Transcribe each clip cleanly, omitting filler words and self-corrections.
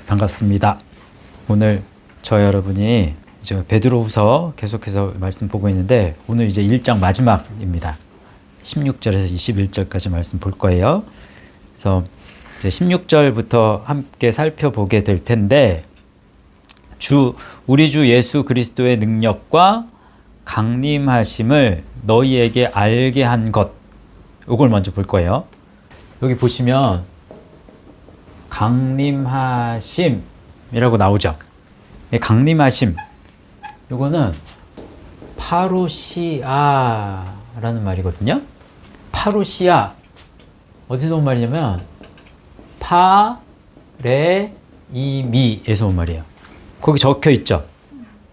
반갑습니다. 오늘 저 여러분이 이제 베드로후서 계속해서 말씀 보고 있는데 오늘 이제 1장 마지막입니다. 16절에서 21절까지 말씀 볼 거예요. 그래서 이제 16절부터 함께 살펴보게 될 텐데 우리 주 예수 그리스도의 능력과 강림하심을 너희에게 알게 한 것, 이걸 먼저 볼 거예요. 여기 보시면 강림하심이라고 나오죠. 강림하심, 이거는 파루시아라는 말이거든요. 파루시아, 어디서 온 말이냐면 파레이미에서 온 말이에요. 거기 적혀 있죠.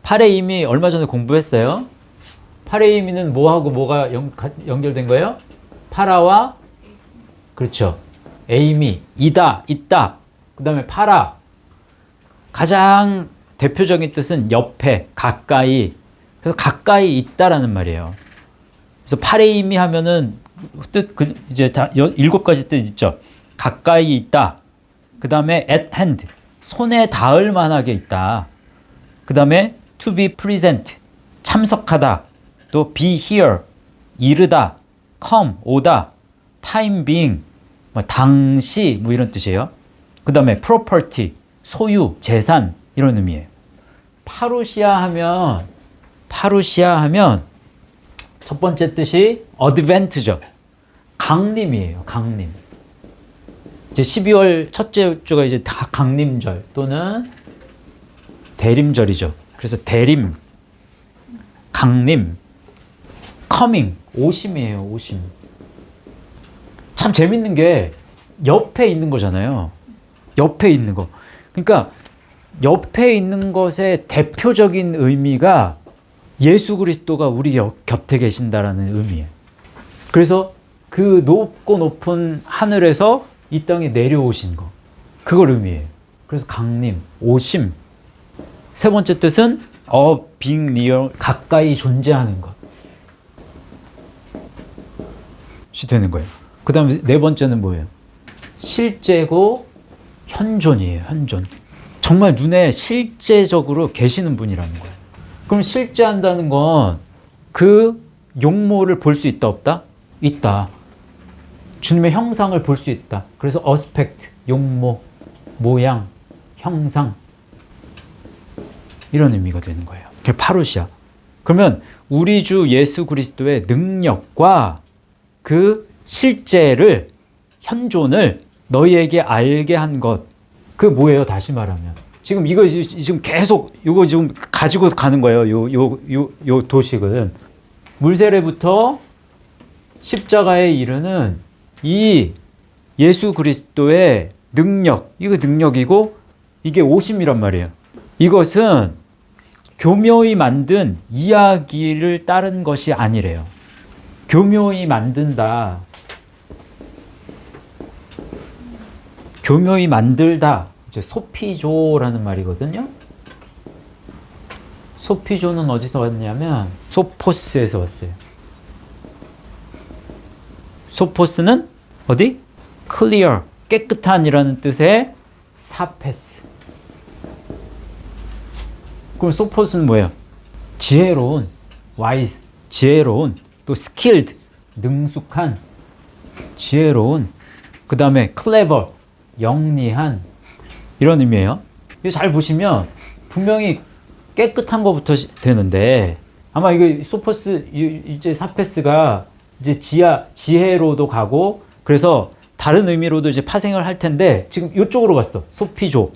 파레이미 얼마 전에 공부했어요. 파레이미는 뭐하고 뭐가 연결된 거예요? 파라와, 그렇죠, 에이미, 이다, 있다. 그 다음에 파라, 가장 대표적인 뜻은 옆에, 가까이. 그래서 가까이 있다라는 말이에요. 그래서 파레이미 하면은 뜻, 이제 다 7가지 뜻 있죠. 가까이 있다. 그 다음에 at hand, 손에 닿을 만하게 있다. 그 다음에 to be present, 참석하다. 또 be here, 이르다. come, 오다. time being, 당시, 이런 뜻이에요. 그 다음에 property, 소유, 재산, 이런 의미예요. 파루시아 하면 첫 번째 뜻이 advent죠. 강림이에요. 강림. 이제 12월 첫째 주가 이제 다 강림절 또는 대림절이죠. 그래서 대림, 강림, coming, 오심이에요. 오심. 참 재밌는 게 옆에 있는 거잖아요. 옆에 있는 거. 그러니까 옆에 있는 것의 대표적인 의미가 예수 그리스도가 우리 곁에 계신다라는 의미예요. 그래서 그 높고 높은 하늘에서 이 땅에 내려오신 거, 그걸 의미해요. 그래서 강림, 오심. 세 번째 뜻은 being near, 가까이 존재하는 것. 이 되는 거예요. 그 다음에 네 번째는 뭐예요? 실제고 현존이에요. 현존. 정말 눈에 실제적으로 계시는 분이라는 거예요. 그럼 실제한다는 건 그 용모를 볼 수 있다, 없다? 있다. 주님의 형상을 볼 수 있다. 그래서 어스펙트, 용모, 모양, 형상, 이런 의미가 되는 거예요. 그게 파루시아. 그러면 우리 주 예수 그리스도의 능력과 그 실제를, 현존을 너희에게 알게 한 것, 그 뭐예요? 다시 말하면 지금 이거 지금 계속 이거 지금 가지고 가는 거예요. 요 도식은 물세례부터 십자가에 이르는 이 예수 그리스도의 능력, 이거 능력이고 이게 오심이란 말이에요. 이것은 교묘히 만든 이야기를 따른 것이 아니래요. 교묘히 만든다, 교묘히 만들다, 이제 소피조라는 말이거든요. 소피조는 어디서 왔냐면 소포스에서 왔어요. 소포스는 어디? clear, 깨끗한이라는 뜻의 사페스. 그럼 소포스는 뭐예요? 지혜로운, wise, 지혜로운, 또 skilled, 능숙한, 지혜로운, 그 다음에 clever, 영리한, 이런 의미예요. 이거 잘 보시면 분명히 깨끗한 것부터 되는데, 아마 이거 소포스, 이제 사페스가 이제 지혜로도 가고, 그래서 다른 의미로도 이제 파생을 할 텐데, 지금 이쪽으로 갔어. 소피조.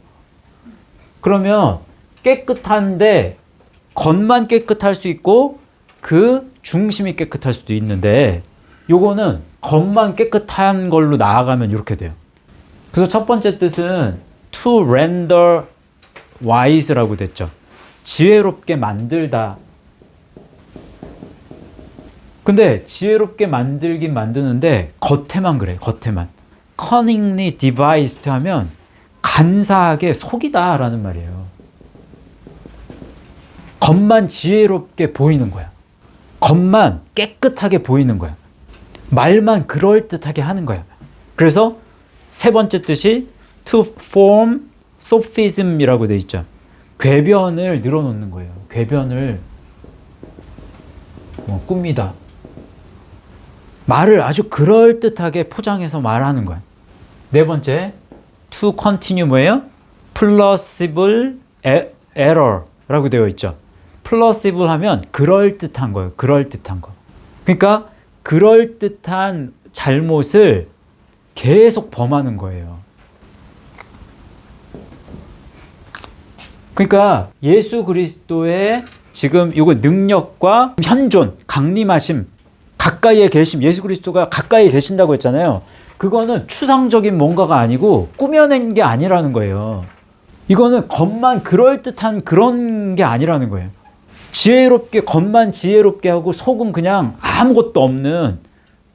그러면 깨끗한데, 겉만 깨끗할 수 있고, 그 중심이 깨끗할 수도 있는데, 요거는 겉만 깨끗한 걸로 나아가면 이렇게 돼요. 그래서 첫 번째 뜻은 to render wise라고 됐죠. 지혜롭게 만들다. 근데 지혜롭게 만들긴 만드는데 겉에만 그래. 겉에만. cunningly devised 하면 간사하게 속이다 라는 말이에요. 겉만 지혜롭게 보이는 거야. 겉만 깨끗하게 보이는 거야. 말만 그럴듯하게 하는 거야. 그래서 세 번째 뜻이 to form sophism이라고 돼 있죠. 궤변을 늘어놓는 거예요. 궤변을 꿉니다. 말을 아주 그럴듯하게 포장해서 말하는 거예요. 네 번째, to continue 뭐예요? plausible error라고 되어 있죠. plausible 하면 그럴듯한 거예요. 그럴듯한 거. 그러니까 그럴듯한 잘못을 계속 범하는 거예요. 그러니까 예수 그리스도의 지금 이거 능력과 현존, 강림하심, 가까이에 계심, 예수 그리스도가 가까이에 계신다고 했잖아요. 그거는 추상적인 뭔가가 아니고 꾸며낸 게 아니라는 거예요. 이거는 겉만 그럴듯한 그런 게 아니라는 거예요. 지혜롭게, 겉만 지혜롭게 하고 속은 그냥 아무것도 없는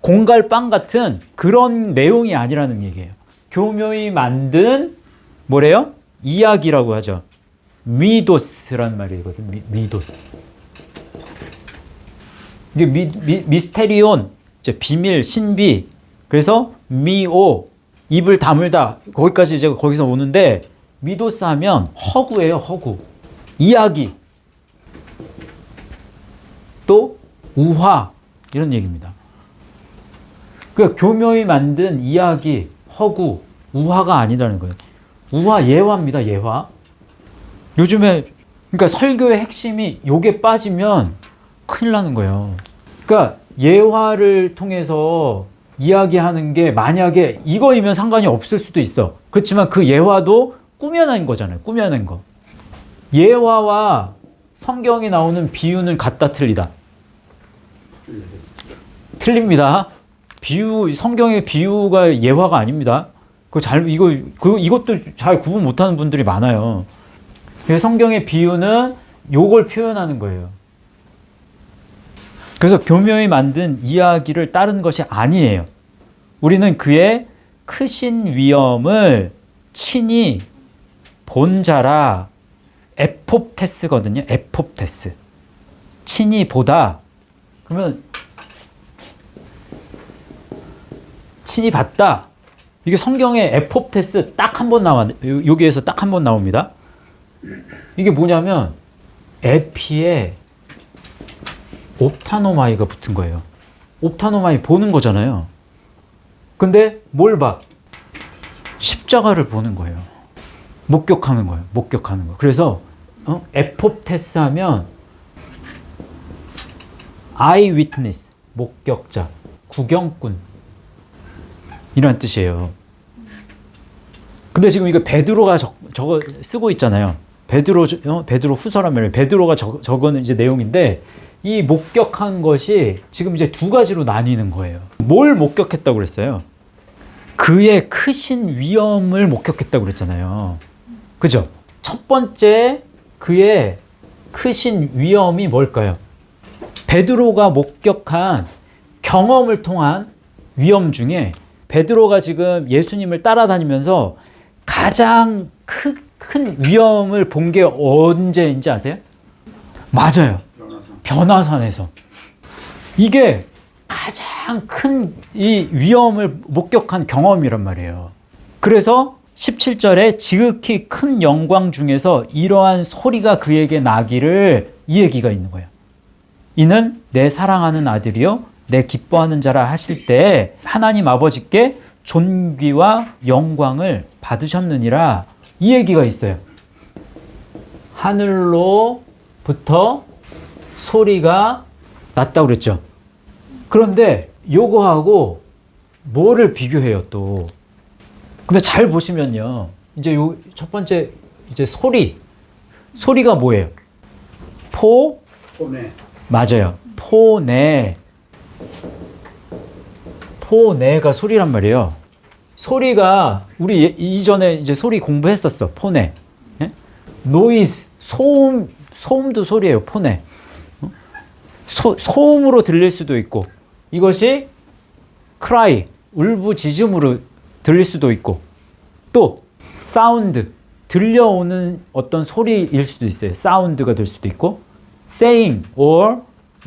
공갈빵 같은 그런 내용이 아니라는 얘기예요. 교묘히 만든 뭐래요? 이야기라고 하죠. 미도스란 말이거든. 미도스. 이게 미스테리온, 이제 비밀, 신비. 그래서 미오, 입을 다물다. 거기까지 이제 거기서 오는데 미도스 하면 허구예요, 허구. 이야기. 또 우화 이런 얘기입니다. 그러니까 교묘히 만든 이야기, 허구, 우화가 아니라는 거예요. 우화 예화입니다, 예화. 요즘에 그러니까 설교의 핵심이 요게 빠지면 큰일 나는 거예요. 그러니까 예화를 통해서 이야기하는 게 만약에 이거이면 상관이 없을 수도 있어. 그렇지만 그 예화도 꾸며낸 거잖아요. 꾸며낸 거. 예화와 성경에 나오는 비유는 같다 틀리다? 틀립니다. 비유, 성경의 비유가 예화가 아닙니다. 이것도 잘 구분 못하는 분들이 많아요. 성경의 비유는 요걸 표현하는 거예요. 그래서 교묘히 만든 이야기를 따른 것이 아니에요. 우리는 그의 크신 위엄을 친히 본 자라. 에포테스거든요. 에포테스. 친히 보다. 그러면 친히 봤다. 이게 성경에 에포테스 딱 한 번 여기에서 딱 한 번 나옵니다. 이게 뭐냐면 에피에 옵타노마이가 붙은 거예요. 옵타노마이 보는 거잖아요. 근데 뭘 봐? 십자가를 보는 거예요. 목격하는 거예요. 목격하는 거. 그래서 에포테스 하면 아이 위트니스, 목격자, 구경꾼 이란 뜻이에요. 근데 지금 이거 베드로가 저거 쓰고 있잖아요. 베드로 후서란 말이에요. 베드로가 적은 이제 내용인데 이 목격한 것이 지금 이제 두 가지로 나뉘는 거예요. 뭘 목격했다고 그랬어요? 그의 크신 위엄을 목격했다고 그랬잖아요. 그죠? 첫 번째 그의 크신 위엄이 뭘까요? 베드로가 목격한 경험을 통한 위엄 중에 베드로가 지금 예수님을 따라다니면서 가장 큰 위엄을 본 게 언제인지 아세요? 맞아요. 변화산에서. 이게 가장 큰 이 위엄을 목격한 경험이란 말이에요. 그래서 17절에 지극히 큰 영광 중에서 이러한 소리가 그에게 나기를 이 얘기가 있는 거예요. 이는 내 사랑하는 아들이요 내 기뻐하는 자라 하실 때 하나님 아버지께 존귀와 영광을 받으셨느니라 이 얘기가 있어요. 하늘로부터 소리가 났다고 그랬죠. 그런데 요거하고 뭐를 비교해요 또. 근데 잘 보시면요. 이제 요 첫 번째 이제 소리가 뭐예요? 포네. 맞아요. 포네가 소리란 말이에요. 소리가 우리 이전에 이제 소리 공부했었어. 포네. 예? 노이즈, 소음도 소리예요. 포네. 소음으로 들릴 수도 있고 이것이 크라이, 울부짖음으로 들릴 수도 있고 또 사운드, 들려오는 어떤 소리일 수도 있어요. 사운드가 될 수도 있고 saying or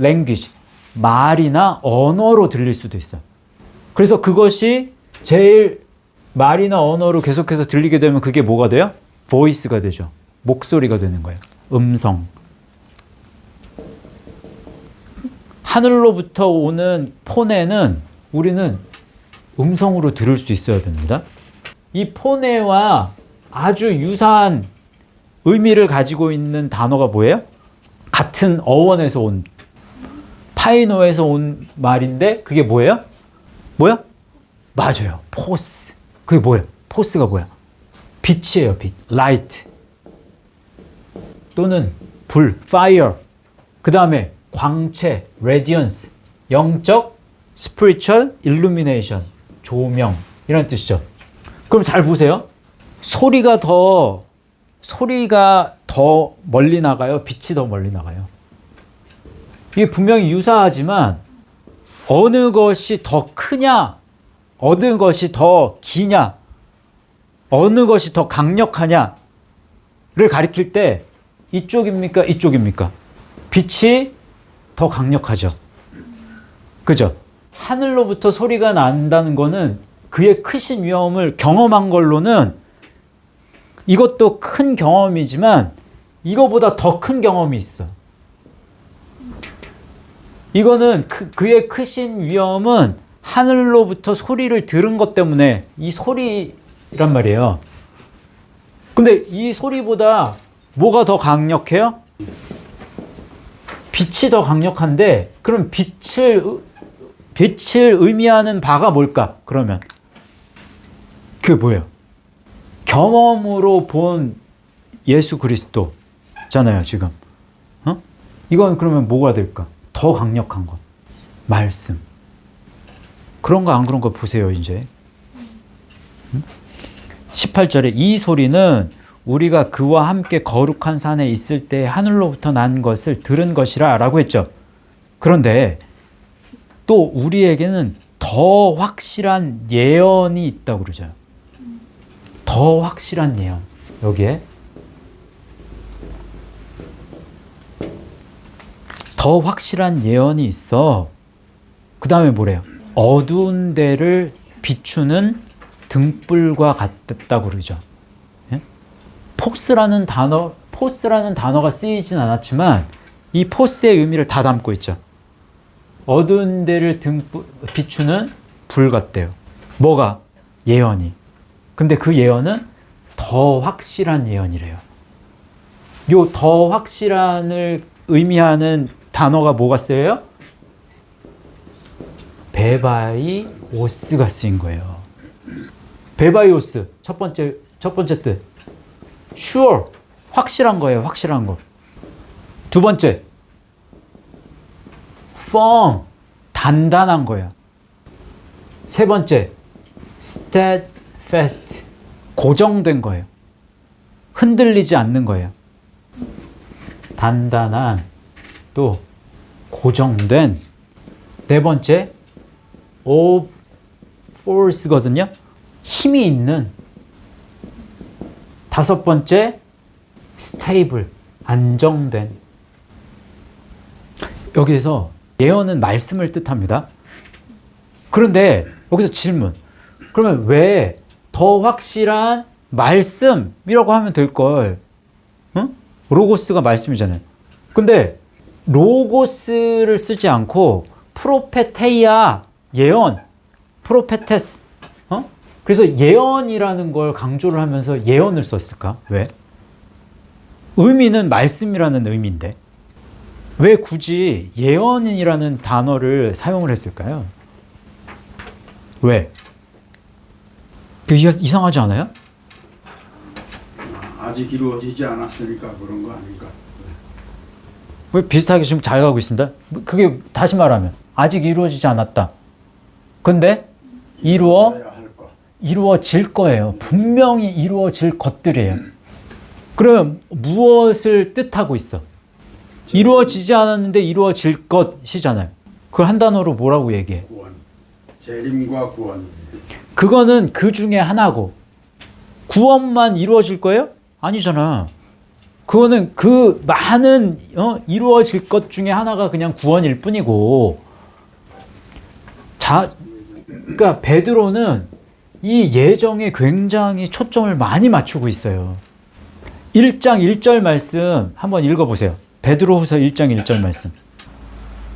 language, 말이나 언어로 들릴 수도 있어요. 그래서 그것이 제일 말이나 언어로 계속해서 들리게 되면 그게 뭐가 돼요? voice가 되죠. 목소리가 되는 거예요. 음성. 하늘로부터 오는 폰에는 우리는 음성으로 들을 수 있어야 됩니다. 이 폰에와 아주 유사한 의미를 가지고 있는 단어가 뭐예요? 같은 어원에서 온, 파이노에서 온 말인데 그게 뭐예요? 뭐야? 맞아요. 포스. 그게 뭐예요? 포스가 뭐야? 빛이에요. 빛. 라이트. 또는 불. fire. 그 다음에 광채. radiance. 영적 spiritual illumination. 조명. 이런 뜻이죠. 그럼 잘 보세요. 소리가 더 멀리 나가요? 빛이 더 멀리 나가요? 이게 분명히 유사하지만 어느 것이 더 크냐, 어느 것이 더 기냐, 어느 것이 더 강력하냐를 가리킬 때 이쪽입니까? 이쪽입니까? 빛이 더 강력하죠. 그죠? 하늘로부터 소리가 난다는 거는 그의 크신 위엄을 경험한 걸로는 이것도 큰 경험이지만 이거보다 더 큰 경험이 있어. 이거는 그의 크신 위엄은 하늘로부터 소리를 들은 것 때문에 이 소리란 말이에요. 근데 이 소리보다 뭐가 더 강력해요? 빛이 더 강력한데 그럼 빛을 의미하는 바가 뭘까? 그러면 그게 뭐예요? 경험으로 본 예수 그리스도잖아요, 지금. 이건 그러면 뭐가 될까? 더 강력한 것. 말씀. 그런가 안 그런가 보세요, 이제. 18절에 이 소리는 우리가 그와 함께 거룩한 산에 있을 때 하늘로부터 난 것을 들은 것이라 라고 했죠. 그런데 또 우리에게는 더 확실한 예언이 있다고 그러죠. 더 확실한 예언. 여기에 더 확실한 예언이 있어. 그 다음에 뭐래요? 어두운 데를 비추는 등불과 같다고 그러죠. 예? 포스라는 단어가 쓰이진 않았지만 이 포스의 의미를 다 담고 있죠. 어두운 데를 비추는 불 같대요. 뭐가? 예언이. 근데 그 예언은 더 확실한 예언이래요. 요 더 확실한을 의미하는 단어가 뭐가 쓰여요? 베바이오스가 쓰인 거예요. 베바이오스 첫 번째 뜻. sure 확실한 거예요. 확실한 거. 두 번째 firm 단단한 거예요. 세 번째 steadfast 고정된 거예요. 흔들리지 않는 거예요. 단단한 또 고정된. 네 번째 of force거든요. 힘이 있는. 다섯 번째 stable 안정된. 여기에서 예언은 말씀을 뜻합니다. 그런데 여기서 질문. 그러면 왜 더 확실한 말씀이라고 하면 될 걸? 응? 로고스가 말씀이잖아요. 근데 로고스를 쓰지 않고 프로페테이아 예언, 프로페테스. 그래서 예언이라는 걸 강조를 하면서 예언을 썼을까? 왜? 의미는 말씀이라는 의미인데 왜 굳이 예언이라는 단어를 사용을 했을까요? 왜? 이상하지 않아요? 아직 이루어지지 않았으니까 그런 거 아닌가? 왜 비슷하게 지금 잘 가고 있습니다. 그게 다시 말하면 아직 이루어지지 않았다. 근데 이루어질 거예요. 분명히 이루어질 것들이에요. 그러면 무엇을 뜻하고 있어? 이루어지지 않았는데 이루어질 것이잖아요. 그걸 한 단어로 뭐라고 얘기해? 구원. 재림과 구원. 그거는 그 중에 하나고 구원만 이루어질 거예요? 아니잖아. 그거는 그 많은 이루어질 것 중에 하나가 그냥 구원일 뿐이고. 그러니까 베드로는 이 예정에 굉장히 초점을 많이 맞추고 있어요. 1장 1절 말씀 한번 읽어보세요. 베드로후서 1장 1절 말씀.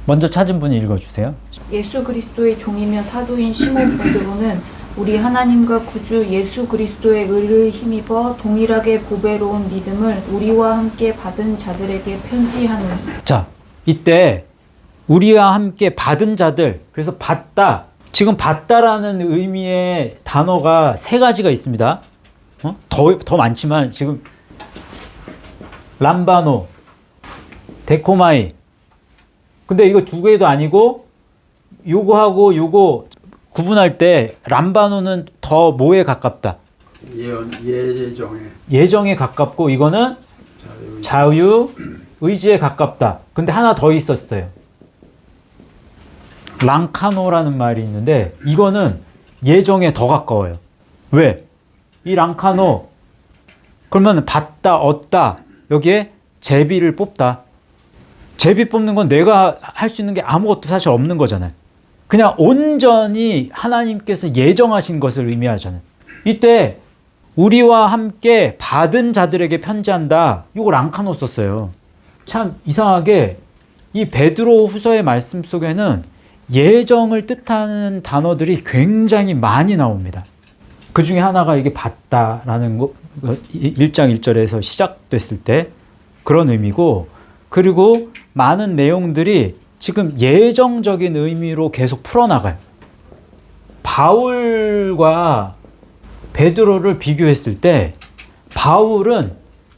먼저 찾은 분이 읽어주세요. 예수 그리스도의 종이며 사도인 시몬 베드로는 우리 하나님과 구주 예수 그리스도의 의를 힘입어 동일하게 보배로운 믿음을 우리와 함께 받은 자들에게 편지하노니. 자, 이때 우리와 함께 받은 자들, 그래서 받다, 지금 받다라는 의미의 단어가 세 가지가 있습니다. 더 많지만 지금 람바노, 데코마이. 근데 이거 두 개도 아니고 요거하고 요거 구분할 때 람바노는 더 뭐에 가깝다? 예정에. 예정에 가깝고 이거는 자유, 의지에 가깝다. 근데 하나 더 있었어요. 랑카노라는 말이 있는데 이거는 예정에 더 가까워요. 왜? 이 랑카노 그러면 받다, 얻다 여기에 제비를 뽑다. 제비 뽑는 건 내가 할 수 있는 게 아무것도 사실 없는 거잖아요. 그냥 온전히 하나님께서 예정하신 것을 의미하잖아요. 이때 우리와 함께 받은 자들에게 편지한다. 이거 랑카노 썼어요. 참 이상하게 이 베드로 후서의 말씀 속에는 예정을 뜻하는 단어들이 굉장히 많이 나옵니다. 그 중에 하나가 이게 받다라는 거, 1장 1절에서 시작됐을 때 그런 의미고, 그리고 많은 내용들이 지금 예정적인 의미로 계속 풀어나가요. 바울과 베드로를 비교했을 때 바울은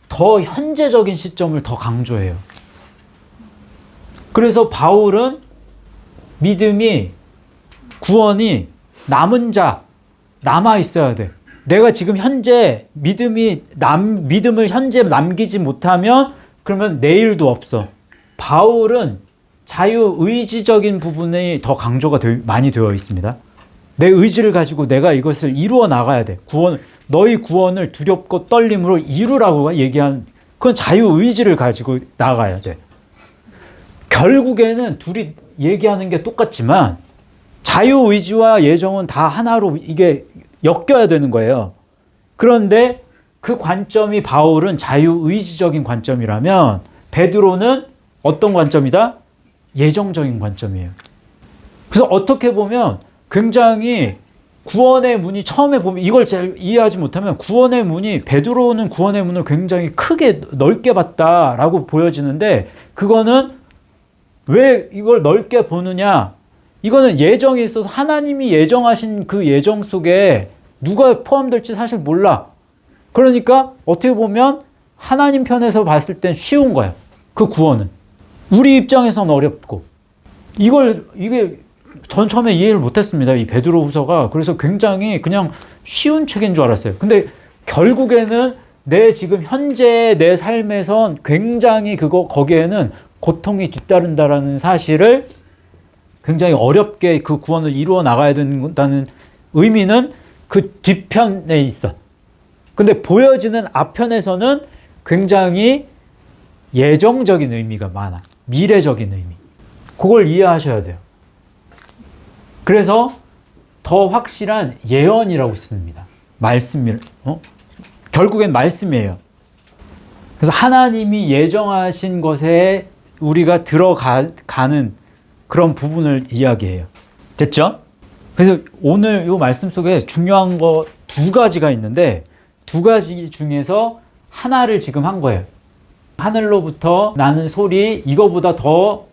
더 현재적인 시점을 더 강조해요. 그래서 바울은 믿음이, 구원이 남은 자, 남아 있어야 돼. 내가 지금 현재 믿음을 현재 남기지 못하면 그러면 내일도 없어. 바울은 자유의지적인 부분이 더 강조가 많이 되어 있습니다. 내 의지를 가지고 내가 이것을 이루어 나가야 돼. 너희 구원을 두렵고 떨림으로 이루라고 얘기한, 그건 자유의지를 가지고 나가야 돼. 결국에는 둘이 얘기하는 게 똑같지만 자유의지와 예정은 다 하나로 이게 엮여야 되는 거예요. 그런데 그 관점이 바울은 자유의지적인 관점이라면 베드로는 어떤 관점이다? 예정적인 관점이에요. 그래서 어떻게 보면 굉장히 구원의 문이 처음에 보면 이걸 잘 이해하지 못하면 베드로는 구원의 문을 굉장히 크게 넓게 봤다라고 보여지는데 그거는 왜 이걸 넓게 보느냐? 이거는 예정이 있어서 하나님이 예정하신 그 예정 속에 누가 포함될지 사실 몰라. 그러니까 어떻게 보면 하나님 편에서 봤을 땐 쉬운 거야. 그 구원은. 우리 입장에서는 어렵고. 이게 전 처음에 이해를 못했습니다. 이 베드로 후서가. 그래서 굉장히 그냥 쉬운 책인 줄 알았어요. 근데 결국에는 내 지금 현재 내 삶에선 굉장히 거기에는 고통이 뒤따른다라는 사실을 굉장히 어렵게 그 구원을 이루어 나가야 된다는 의미는 그 뒤편에 있어. 근데 보여지는 앞편에서는 굉장히 예정적인 의미가 많아. 미래적인 의미. 그걸 이해하셔야 돼요. 그래서 더 확실한 예언이라고 씁니다. 결국엔 말씀이에요. 그래서 하나님이 예정하신 것에 우리가 들어가는 그런 부분을 이야기해요. 됐죠? 그래서 오늘 이 말씀 속에 중요한 거 두 가지가 있는데 두 가지 중에서 하나를 지금 한 거예요. 하늘로부터 나는 소리, 이거보다 더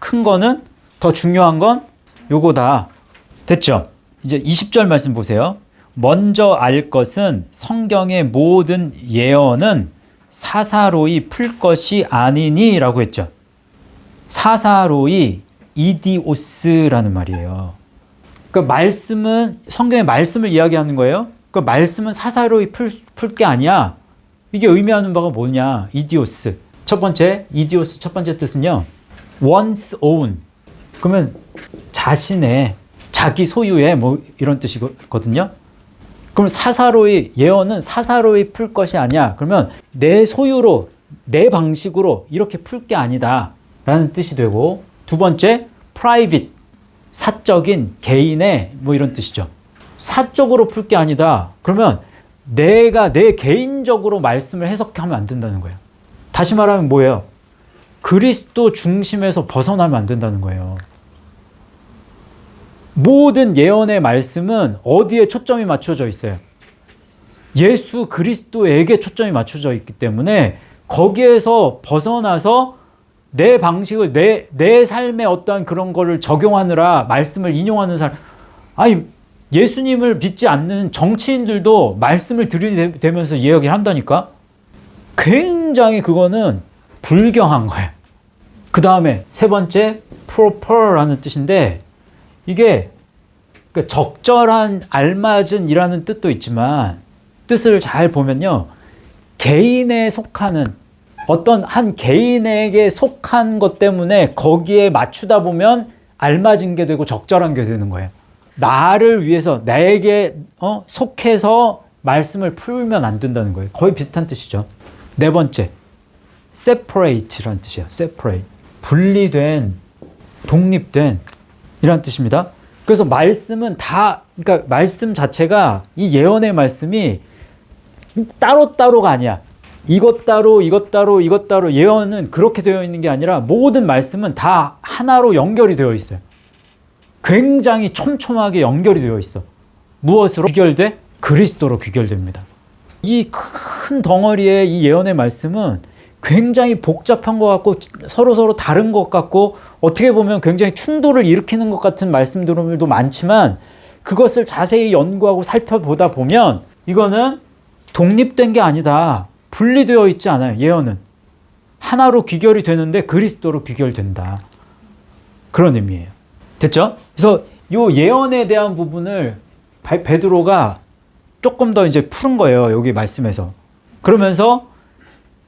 큰 거는, 더 중요한 건 요거다. 됐죠? 이제 20절 말씀 보세요. 먼저 알 것은 성경의 모든 예언은 사사로이 풀 것이 아니니 라고 했죠. 사사로이 이디오스라는 말이에요. 그러니까 말씀은, 성경의 말씀을 이야기하는 거예요. 그러니까 말씀은 사사로이 풀 게 아니야. 이게 의미하는 바가 뭐냐? 이디오스. 이디오스 첫 번째 뜻은요. one's own. 그러면 자신의, 자기 소유의 뭐 이런 뜻이거든요. 그럼 예언은 사사로이 풀 것이 아니야. 그러면 내 소유로, 내 방식으로 이렇게 풀 게 아니다 라는 뜻이 되고, 두 번째 private, 사적인, 개인의 뭐 이런 뜻이죠. 사적으로 풀 게 아니다. 그러면 내가 내 개인적으로 말씀을 해석하면 안 된다는 거예요. 다시 말하면 뭐예요? 그리스도 중심에서 벗어나면 안 된다는 거예요. 모든 예언의 말씀은 어디에 초점이 맞춰져 있어요? 예수 그리스도에게 초점이 맞춰져 있기 때문에 거기에서 벗어나서 내 방식을 내 삶의 어떠한 그런 거를 적용하느라 말씀을 인용하는 사람, 아니 예수님을 믿지 않는 정치인들도 말씀을 들이대면서 이야기를 한다니까. 굉장히 그거는 불경한 거예요. 그 다음에 세 번째 proper라는 뜻인데, 이게 적절한, 알맞은 이라는 뜻도 있지만 뜻을 잘 보면요, 개인에 속하는, 어떤 한 개인에게 속한 것 때문에 거기에 맞추다 보면 알맞은 게 되고 적절한 게 되는 거예요. 나를 위해서, 나에게 속해서 말씀을 풀면 안 된다는 거예요. 거의 비슷한 뜻이죠. 네 번째, separate라는 뜻이에요. separate. 분리된, 독립된 이란 뜻입니다. 그래서 말씀은 다, 그러니까 말씀 자체가, 이 예언의 말씀이 따로따로가 아니야. 이것 따로, 이것 따로, 이것 따로. 예언은 그렇게 되어 있는 게 아니라 모든 말씀은 다 하나로 연결이 되어 있어요. 굉장히 촘촘하게 연결이 되어 있어. 무엇으로 귀결돼? 그리스도로 귀결됩니다. 이 큰 덩어리의 이 예언의 말씀은 굉장히 복잡한 것 같고 서로 다른 것 같고 어떻게 보면 굉장히 충돌을 일으키는 것 같은 말씀들도 많지만, 그것을 자세히 연구하고 살펴보다 보면 이거는 독립된 게 아니다. 분리되어 있지 않아요. 예언은 하나로 귀결이 되는데 그리스도로 귀결된다. 그런 의미예요. 됐죠? 그래서 이 예언에 대한 부분을 베드로가 조금 더 이제 푸른 거예요. 여기 말씀에서. 그러면서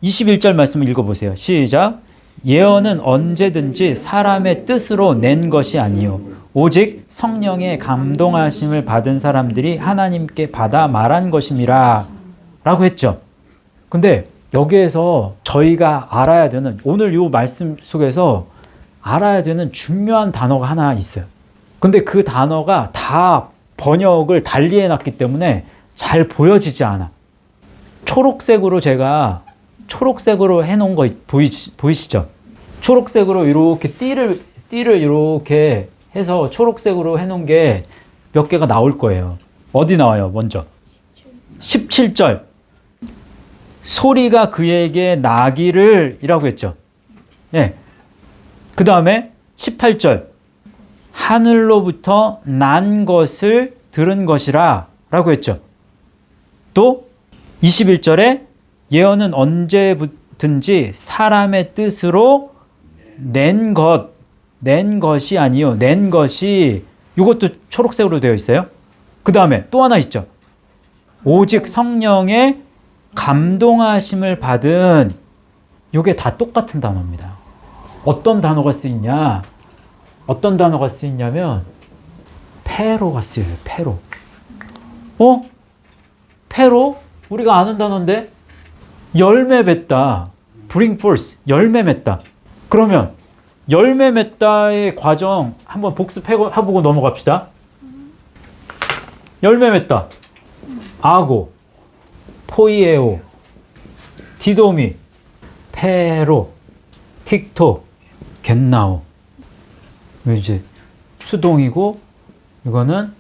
21절 말씀을 읽어보세요. 시작. 예언은 언제든지 사람의 뜻으로 낸 것이 아니요 오직 성령의 감동하심을 받은 사람들이 하나님께 받아 말한 것임이라 라고 했죠. 근데 여기에서 저희가 알아야 되는, 오늘 이 말씀 속에서 알아야 되는 중요한 단어가 하나 있어요. 근데 그 단어가 다 번역을 달리 해놨기 때문에 잘 보여지지 않아. 초록색으로 제가 초록색으로 해놓은 거 보이시죠? 초록색으로 이렇게 띠를 이렇게 해서 초록색으로 해놓은 게 몇 개가 나올 거예요. 어디 나와요? 먼저 17절. 소리가 그에게 나기를 이라고 했죠. 예. 그 다음에 18절. 하늘로부터 난 것을 들은 것이라 라고 했죠. 또 21절에 예언은 언제든지 사람의 뜻으로 낸 것이 아니요. 낸 것이, 이것도 초록색으로 되어 있어요. 그 다음에 또 하나 있죠. 오직 성령의 감동하심을 받은, 이게 다 똑같은 단어입니다. 어떤 단어가 쓰이냐? 어떤 단어가 쓰이냐면 페로가 쓰여요. 페로. 페로? 우리가 아는 단어인데 열매 맺다. bring forth. 열매 맺다. 그러면 열매 맺다의 과정 한번 복습해보고 넘어갑시다. 열매 맺다. 아고, 포이에오, 디도미, 페로, 틱토, 겟나오. 이제 수동이고 이거는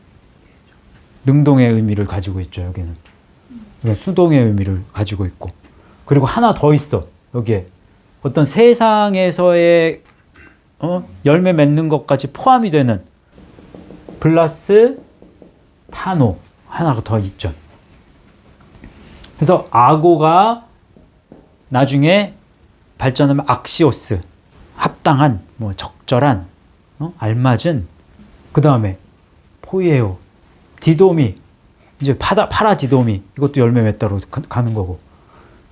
능동의 의미를 가지고 있죠. 여기는 이건 수동의 의미를 가지고 있고, 그리고 하나 더 있어. 여기에 어떤 세상에서의 열매 맺는 것까지 포함이 되는 플러스 타노 하나가 더 있죠. 그래서 아고가 나중에 발전하면 악시오스, 합당한, 뭐 적절한, 알맞은. 그 다음에 포이에오, 디도미, 이제 파라디도미, 이것도 열매 맺다로 가는 거고,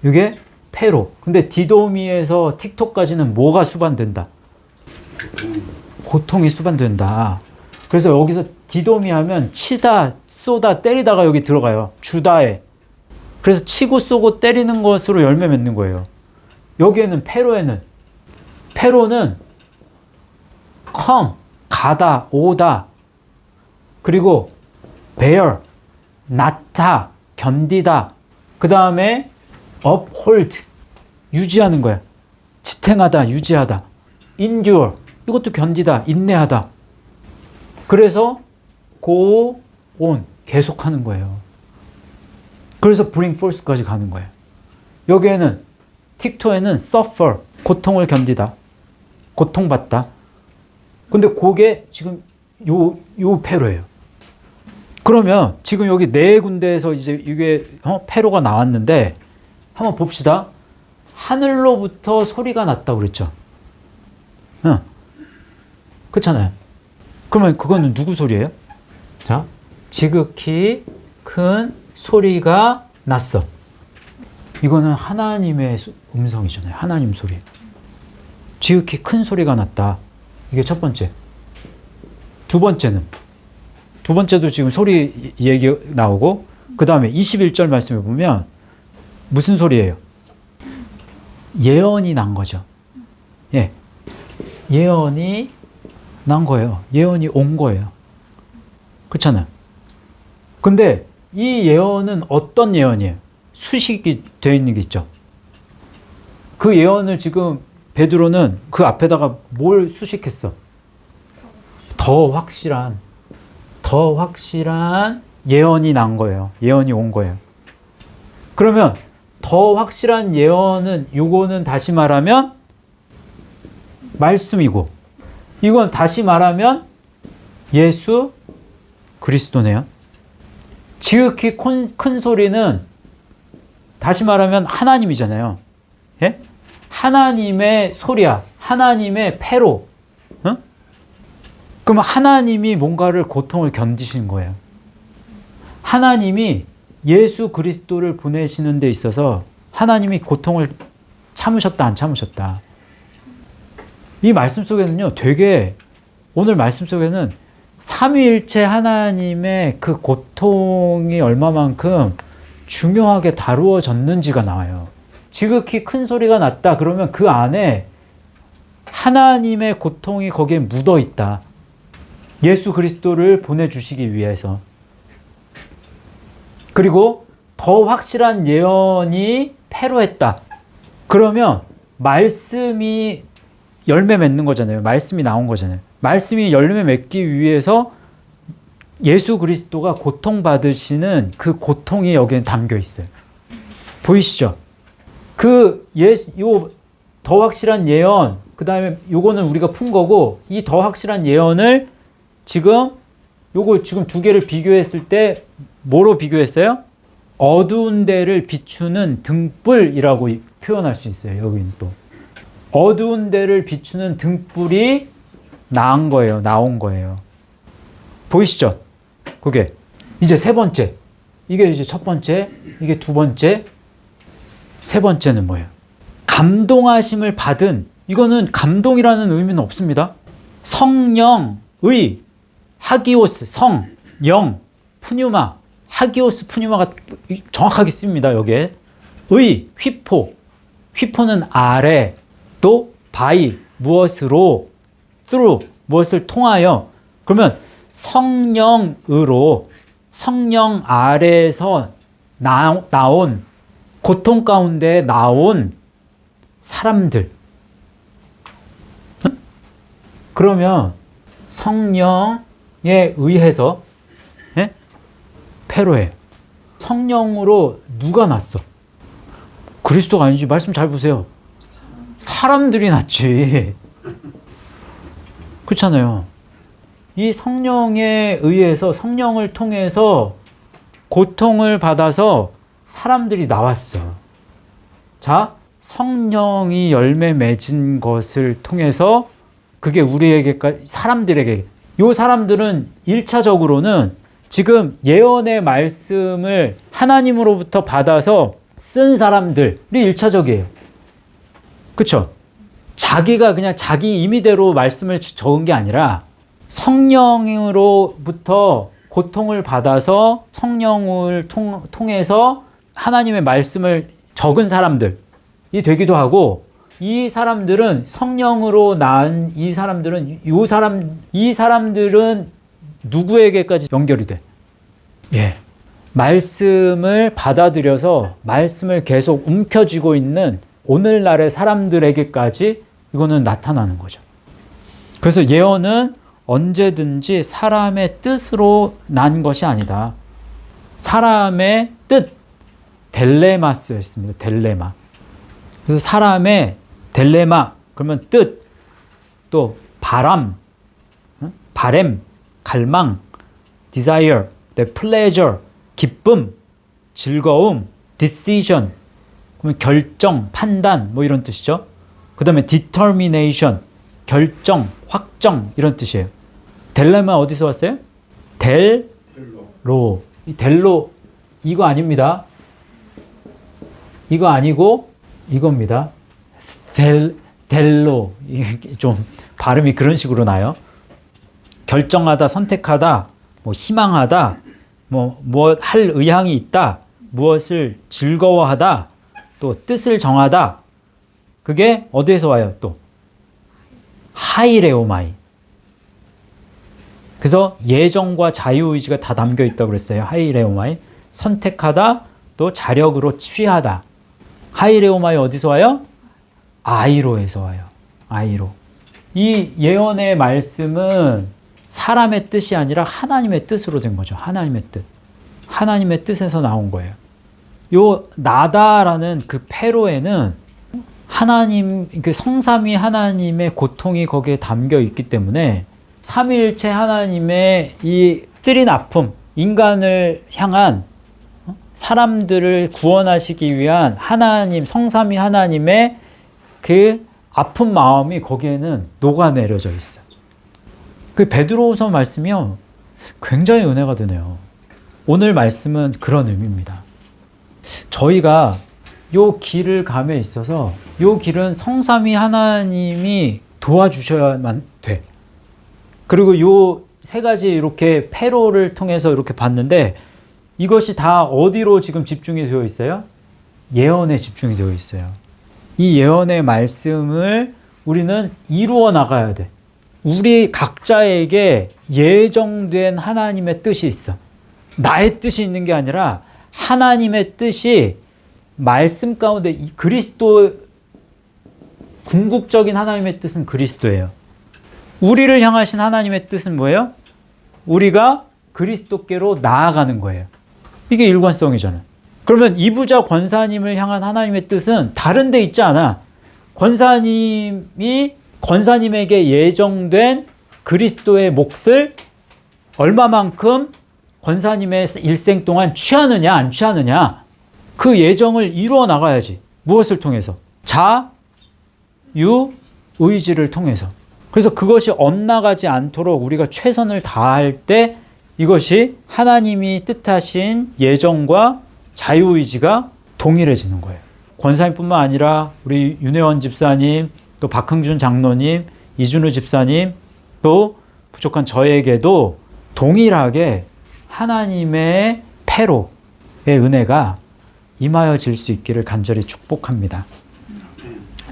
이게 페로. 근데 디도미에서 틱톡까지는 뭐가 수반된다? 고통이 수반된다. 그래서 여기서 디도미 하면 치다, 쏘다, 때리다가 여기 들어가요. 주다에. 그래서 치고 쏘고 때리는 것으로 열매 맺는 거예요. 여기에는 페로는 come, 가다, 오다, 그리고 bear, 낳다, 견디다. 그 다음에 uphold, 유지하는 거야. 지탱하다, 유지하다. endure, 이것도 견디다, 인내하다. 그래서 go on, 계속하는 거예요. 그래서 bring forth까지 가는 거예요. 여기에는 틱토에는 suffer, 고통을 견디다, 고통받다. 근데 그게 지금 요 패로예요. 그러면 지금 여기 네 군데에서 이제 이게 패로가 나왔는데 한번 봅시다. 하늘로부터 소리가 났다고 그랬죠. 응. 그렇잖아요. 그러면 그거는 누구 소리예요? 자, 지극히 큰 소리가 났어. 이거는 하나님의 음성이잖아요. 하나님 소리. 지극히 큰 소리가 났다. 이게 첫 번째. 두 번째는? 두 번째도 지금 소리 얘기 나오고, 그 다음에 21절 말씀에 보면 무슨 소리예요? 예언이 난 거죠. 예. 예언이 난 거예요. 예언이 온 거예요. 그렇잖아요. 근데 이 예언은 어떤 예언이에요? 수식이 되어 있는 게 있죠. 그 예언을 지금 베드로는 그 앞에다가 뭘 수식했어? 더 확실한 예언이 난 거예요. 예언이 온 거예요. 그러면 더 확실한 예언은, 요거는 다시 말하면 말씀이고, 이건 다시 말하면 예수 그리스도네요. 지극히 큰 소리는 다시 말하면 하나님이잖아요. 예? 하나님의 소리야. 하나님의 패로. 응? 그럼 하나님이 뭔가를 고통을 견디신 거예요. 하나님이 예수 그리스도를 보내시는 데 있어서 하나님이 고통을 참으셨다, 안 참으셨다. 이 말씀 속에는요, 되게, 오늘 말씀 속에는 삼위일체 하나님의 그 고통이 얼마만큼 중요하게 다루어졌는지가 나와요. 지극히 큰 소리가 났다. 그러면 그 안에 하나님의 고통이 거기에 묻어 있다. 예수 그리스도를 보내주시기 위해서. 그리고 더 확실한 예언이 패로했다. 그러면 말씀이 열매 맺는 거잖아요. 말씀이 나온 거잖아요. 말씀이 열매 맺기 위해서 예수 그리스도가 고통받으시는 그 고통이 여기에 담겨 있어요. 보이시죠? 요 더 확실한 예언, 그 다음에 요거는 우리가 푼 거고, 이 더 확실한 예언을 요거 지금 두 개를 비교했을 때 뭐로 비교했어요? 어두운 데를 비추는 등불이라고 표현할 수 있어요. 여기는 또. 어두운 데를 비추는 등불이 나온 거예요. 보이시죠? 그게. 이제 세 번째. 이게 이제 첫 번째, 이게 두 번째, 세 번째는 뭐예요? 감동하심을 받은, 이거는 감동이라는 의미는 없습니다. 성령의, 하기오스, 성, 영, 푸뉴마, 하기오스, 푸뉴마가 정확하게 씁니다. 여기에. 의, 휘포는 아래, 또 바이, 무엇으로, through, 무엇을 통하여. 그러면 성령으로, 성령 아래에서 나온, 고통 가운데 나온 사람들. 그러면 성령에 의해서, 예? 패로해. 성령으로 누가 났어? 그리스도가 아니지. 말씀 잘 보세요. 사람들이 났지. 그렇잖아요. 이 성령에 의해서, 성령을 통해서 고통을 받아서 사람들이 나왔어. 자, 성령이 열매 맺은 것을 통해서 그게 우리에게까지, 사람들에게, 요 사람들은 1차적으로는 지금 예언의 말씀을 하나님으로부터 받아서 쓴 사람들이 1차적이에요. 그쵸? 자기가 그냥 자기 임의대로 말씀을 적은 게 아니라 성령으로부터 고통을 받아서 성령을 통해서 하나님의 말씀을 적은 사람들이 되기도 하고, 이 사람들은 성령으로 낳은 이 사람들은 누구에게까지 연결이 돼? 예. 말씀을 받아들여서 말씀을 계속 움켜쥐고 있는 오늘날의 사람들에게까지 이거는 나타나는 거죠. 그래서 예언은 언제든지 사람의 뜻으로 난 것이 아니다. 사람의 뜻, 델레마스였습니다. 델레마. 그래서 사람의 델레마, 그러면 뜻, 또 바람, 바램, 갈망, desire, pleasure, 기쁨, 즐거움, decision, 그러면 결정, 판단, 뭐 이런 뜻이죠. 그 다음에 determination, 결정, 확정, 이런 뜻이에요. 델레마 어디서 왔어요? 델로. 이 델로 이거 아닙니다. 이거 아니고 이겁니다. 델로. 이게 좀 발음이 그런 식으로 나요. 결정하다, 선택하다, 뭐 희망하다, 뭐 할 의향이 있다, 무엇을 즐거워하다, 또 뜻을 정하다. 그게 어디에서 와요? 또 하이레오마이. 그래서 예정과 자유의지가 다 담겨 있다고 그랬어요. 하이레오마이. 선택하다, 또 자력으로 취하다. 하이레오마이 어디서 와요? 아이로에서 와요. 아이로. 이 예언의 말씀은 사람의 뜻이 아니라 하나님의 뜻으로 된 거죠. 하나님의 뜻. 하나님의 뜻에서 나온 거예요. 요 나다라는 그 페로에는 하나님, 그 성삼위 하나님의 고통이 거기에 담겨 있기 때문에 삼위일체 하나님의 이 쓰린 아픔, 인간을 향한 사람들을 구원하시기 위한 하나님, 성삼위 하나님의 그 아픈 마음이 거기에는 녹아내려져 있어요. 그 베드로후서 말씀이요, 굉장히 은혜가 되네요. 오늘 말씀은 그런 의미입니다. 저희가 요 길을 감에 있어서 요 길은 성삼위 하나님이 도와주셔야만 돼. 그리고 요 세 가지 이렇게 패로를 통해서 이렇게 봤는데 이것이 다 어디로 지금 집중이 되어 있어요? 예언에 집중이 되어 있어요. 이 예언의 말씀을 우리는 이루어 나가야 돼. 우리 각자에게 예정된 하나님의 뜻이 있어. 나의 뜻이 있는 게 아니라 하나님의 뜻이 말씀 가운데 그리스도, 궁극적인 하나님의 뜻은 그리스도예요. 우리를 향하신 하나님의 뜻은 뭐예요? 우리가 그리스도께로 나아가는 거예요. 이게 일관성이잖아요. 그러면 이부자 권사님을 향한 하나님의 뜻은 다른 데 있지 않아. 권사님에게 예정된 그리스도의 몫을 얼마만큼 권사님의 일생 동안 취하느냐 안 취하느냐, 그 예정을 이루어 나가야지. 무엇을 통해서? 자유의지를 통해서. 그래서 그것이 엇나가지 않도록 우리가 최선을 다할 때 이것이 하나님이 뜻하신 예정과 자유의지가 동일해지는 거예요. 권사님뿐만 아니라 우리 윤혜원 집사님, 또 박흥준 장로님, 이준우 집사님, 또 부족한 저에게도 동일하게 하나님의 패로의 은혜가 임하여질 수 있기를 간절히 축복합니다.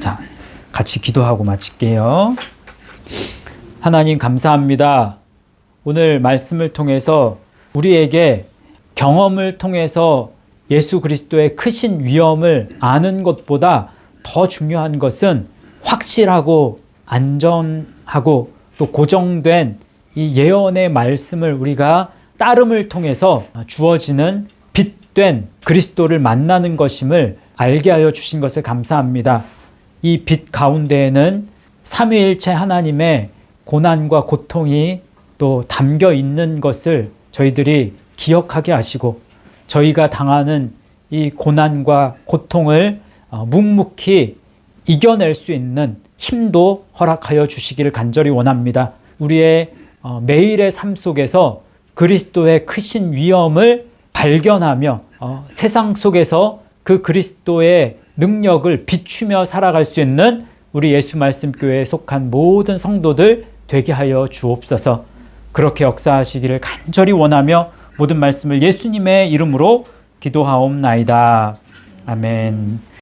자, 같이 기도하고 마칠게요. 하나님 감사합니다. 오늘 말씀을 통해서 우리에게 경험을 통해서 예수 그리스도의 크신 위엄을 아는 것보다 더 중요한 것은 확실하고 안전하고 또 고정된 이 예언의 말씀을 우리가 따름을 통해서 주어지는 빛된 그리스도를 만나는 것임을 알게 하여 주신 것을 감사합니다. 이 빛 가운데에는 삼위일체 하나님의 고난과 고통이 또 담겨 있는 것을 저희들이 기억하게 하시고, 저희가 당하는 이 고난과 고통을 묵묵히 이겨낼 수 있는 힘도 허락하여 주시기를 간절히 원합니다. 우리의 매일의 삶 속에서 그리스도의 크신 위엄을 발견하며 세상 속에서 그 그리스도의 능력을 비추며 살아갈 수 있는 우리 예수 말씀 교회에 속한 모든 성도들 되게 하여 주옵소서. 그렇게 역사하시기를 간절히 원하며 모든 말씀을 예수님의 이름으로 기도하옵나이다. 아멘.